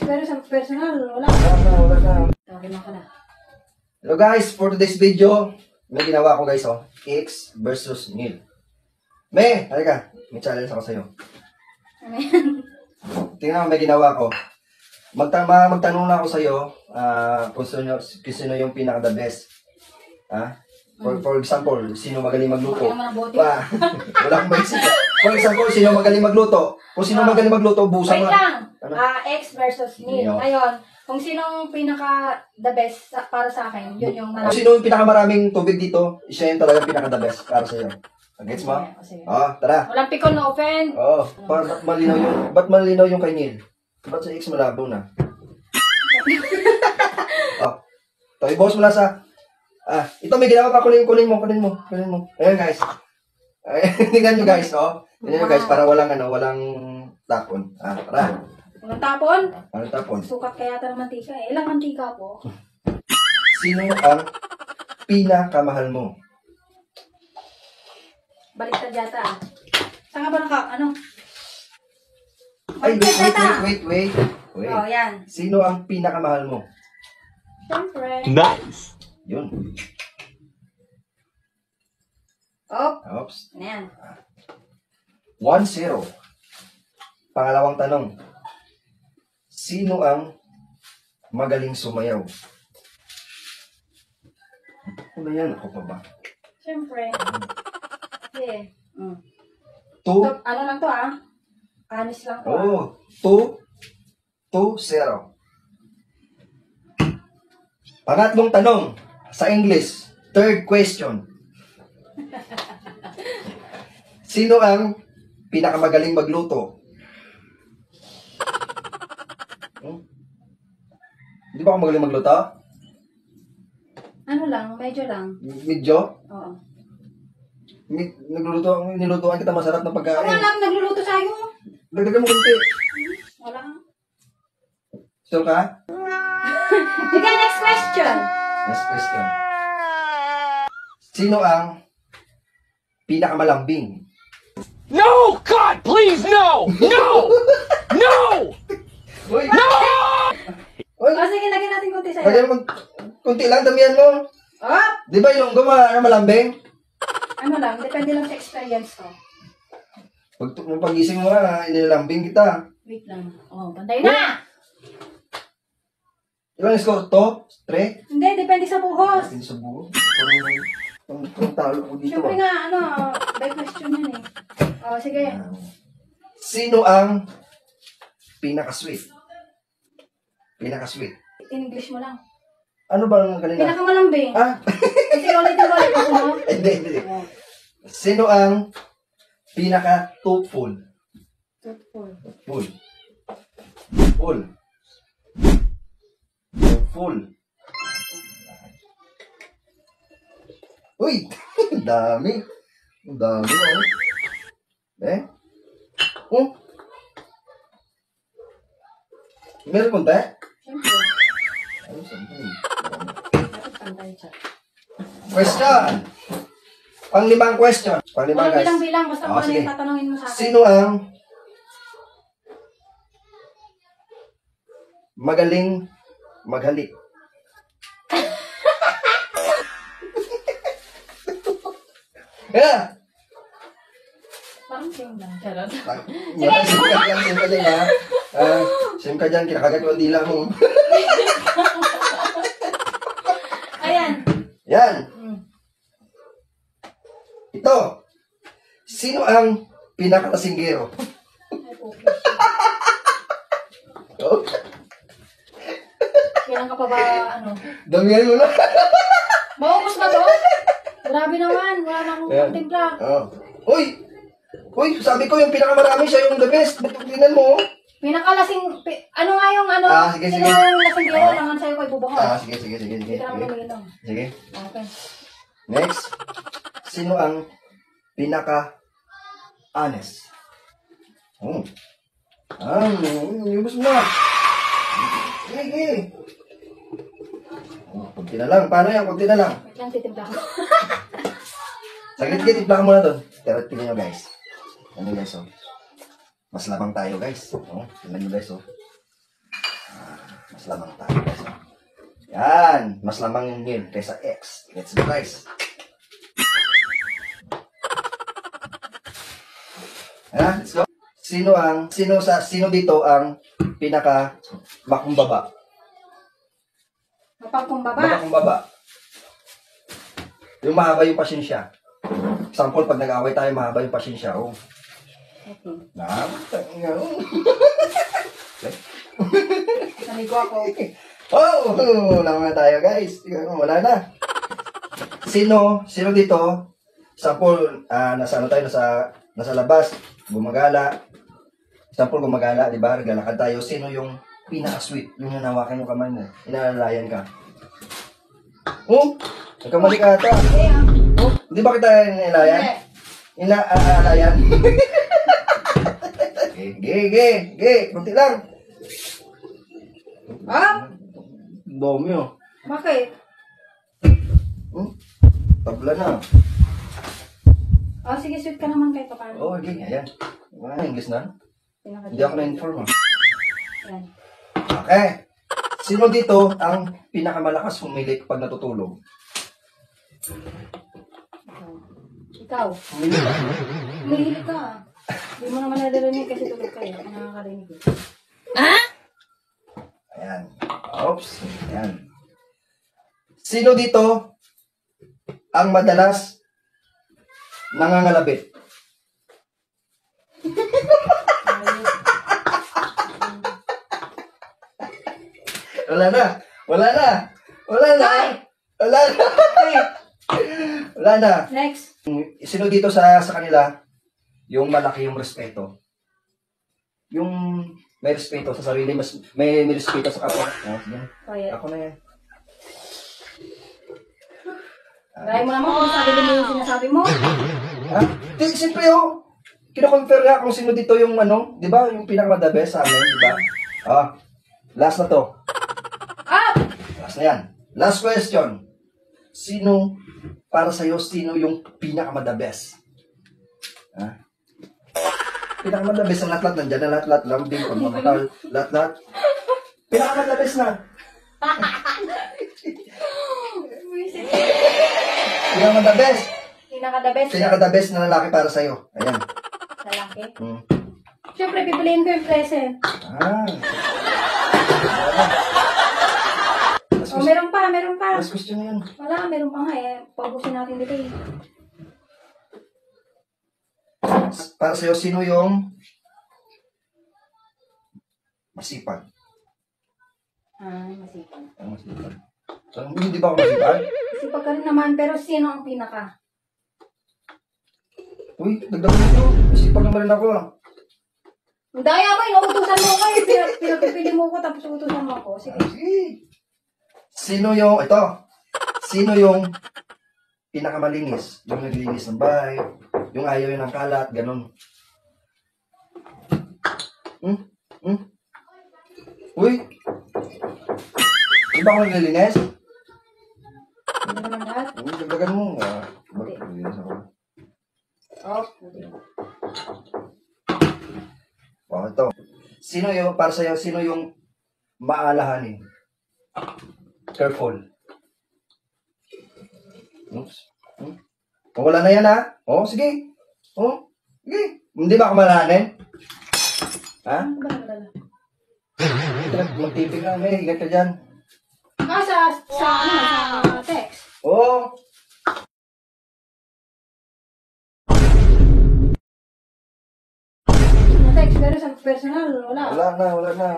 Pero sa personal, wala. Wala na. Tawagin ako na. Hello guys, for today's video, may ginawa ko guys, oh. X versus Neil. May, halika. May challenge ako sa'yo. Ano yan? Tingnan mo, may ginawa ko. Magtanong na ako sa'yo kung sino yung pinaka-the best. For example, sino magaling magluto? Bakit naman ang bote? Wala akong maisip. For example, sino magaling magluto? Kung sino magaling magluto, busan mo. Wait lang. Ano? X versus Neil. Yo. Ngayon, kung sinong pinaka-the best para sa akin, yun yung Kung sino yung pinakamaraming tubig dito, siya yung talagang pinaka-the best para sa'yo. Gets mo? Sige. Tara. Walang pikon, no offend. Ba't malinaw yung kay Neil? Ba't sa X malabo na? Ito, i-boss mo na sa... ito may ginawa pa, kunin mo. Ayan guys. Tingnan nyo guys, Tingnan nyo guys, para walang tapon. Tara. Walang tapon? Walang tapon. Sukat kaya ito ng mantika eh. Ilang mantika po? Sino ang pinakamahal mo? Baliktad yata Saan ka ba ano? Ay, Baliktad yata. wait. Yan. Sino ang pinakamahal mo? Siyempre. Nice! Yun. Oops. Ano yan? 1-0. Pangalawang tanong. Sino ang magaling sumayaw? Ano yan? Ako pa ba? Siyempre. Sige. 2. Ano lang to Anis lang to 2-0. Pangatlong tanong. Sa English. Third question. Sino ang pinakamagaling magluto? Hindi ba ako magaling magluto? Ano lang, medyo lang. Medyo? Oo. Nilutuan kita masarap na pagkain. Wala lang, nagluluto sa'yo. Dagdagan mo kunti. Wala. So ka? Okay, next question. Next question. Sino ang pinakamalambing? No! God, please, no! No! No! Uy! No! Uy! Sige, lagyan natin konti sa'yo. Lagyan mo kunti lang, damihan mo. Di ba yung malambing? Ano lang, depende lang sa experience ko. Pagising mo na, inilambing kita. Wait lang. Pantay na! Ilang score to? 3? Hindi, depende sa buhos. Hindi sa buo. Parang talo ko dito. Siyempre nga, by question yan eh. Sige. Sino ang pinaka-sweet? Pinaka-sweet. In English mo lang. Ano ba ang kanina? Pinakamalambing. Kasi ulit mo. Hindi. Sino ang pinaka-toothful? Full. Uy! Dami. Dami, Meron konti? Siyempre. Ay, siyempre. Dapat pantay siya. Question! Pang-limang question. Pang-limang guys. Bilang-bilang. Basta kung ano sige. yung tatanungin mo sa akin. Sino ang magaling maghalik? Parang same lang. Charot. Sim ka dyan, sim ka dyan, kinakagat ko ang dila mo. Ayan. Yan. Ito. Sino ang pinakalasinggero? Kailan ka pa ba, Damihan mo na. Maubos na to? Grabe naman. Wala na akong timpla. Uy, sabi ko yung pinakamarami siya yung the best. Tingnan mo. Pinakalasing, ano nga yung sige. Sino yung lasinggero lang sa'yo ko ibubuhos? Sige. Hindi ka naman umiinom. Sige. Okay. Next. Sino ang pinaka-honest? Ibus mo na. Sige. Kunti na lang. Paano yan? Kunti na lang. Wait lang, titimpla ko. Saglit, timpla ka muna doon. Pero tingnan nyo guys. Ano guys, Mas labang tayo guys. Tingnan nyo guys, Mas lamang tayo, guys. Yan. Mas lamang yun kaysa X. Let's go, guys. Let's go. Sino dito ang pinaka makumbaba? Mapakumbaba. Mapakumbaba. Yung mahaba yung pasyensya. Example, pag nag-away tayo, mahaba yung pasyensya. Oh. Okay. Naligo ako. Wala na tayo, guys. Wala na. Sino dito? Example, nasa ano tayo, nasa labas, gumagala. Example, gumagala, di ba? Galakad tayo. Sino yung pinaka-sweet? Yung nanawakan yung kamay mo. Inaalalayan ka. Oh, nagkamali ka ata. Oh, di ba kita inalayan? Inaalayan. Kunti lang. Dami oh. Bakit? Tabla na. Sige, sweet ka naman kahit paano. Okay, ayan. Wala na, English na. Hindi ako na-inform ah. Yan. Okay. Sino dito ang pinakamalakas humilik pag natutulog? Ikaw. Humilik ka? Humihilig ka. Hindi mo naman nadarinig kasi tulog kayo. Nakakarinig. Ayan. Oops. Ayan. Sino dito ang madalas nangangalabit? Wala na. Wala na. Wala na. Wala na. Wala na. Next. Sino dito sa kanila yung malaki yung respeto? Yung may respeto sa sarili, may respeto sa kapwa. Quiet. Ako na yan. Try mo naman kung sarili mo yung sinasabi mo. Siyempre kino-compare nga kung sino dito yung di ba, yung pinaka-the best sa amin, di ba? Last na to. Last na yan. Last question. Para sa'yo, sino yung pinaka-the best? Pinaka-the best na lahat-lahat, nandyan na lahat-lahat, lambing, pagmamahal, lahat-lahat. Pinaka-the best na. Pinaka-the best. Pinaka-the best. Pinaka-the best na lalaki para sa'yo. Ayan. Lalaki? Siyempre, pipiliin ko yung present. Meron pa. Last question na yan. Wala, meron pa nga eh. Paubusin natin dito eh. Para sa'yo, sino yung masipag? Masipag. Masipag. So, hindi ba ako masipag? Masipag ka rin naman, pero sino ang pinaka? Uy, dagdagan nito. Masipag naman rin ako. Daya mo, inuutusan mo ko. Pinapipili mo ko, tapos utusan mo ako. Sige. Sino yung pinakamalinis? Yung naglilinis ng bahay, yung ayaw yun ng kalat, ganun. Uy! Di ba ako naglilinis? Hindi naman lahat. Dagdagan mo. Naglilinis ako. Ito. Para sa'yo, sino yung maalahanin? Careful. Oops. Kung wala na yan sige. Sige. Hindi ba ako malahanin? Ano ba nagdala? Magtipig lang, ingat ka dyan. Sa text. Sa text, pero sa personal, wala. Wala na.